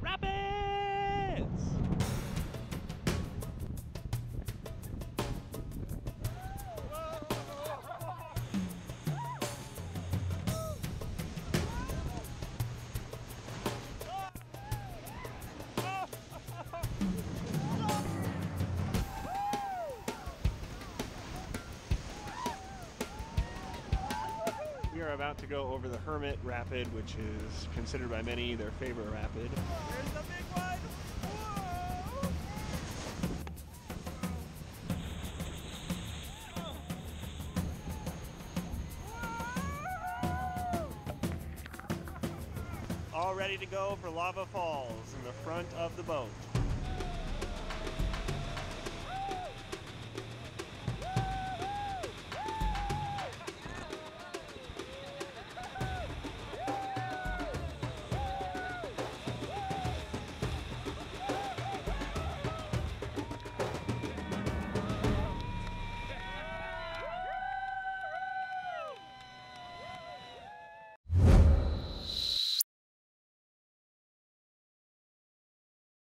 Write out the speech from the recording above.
Rapids! We are about to go over the Hermit Rapid, which is considered by many their favorite rapid. Here's the big one! All ready to go for Lava Falls in the front of the boat.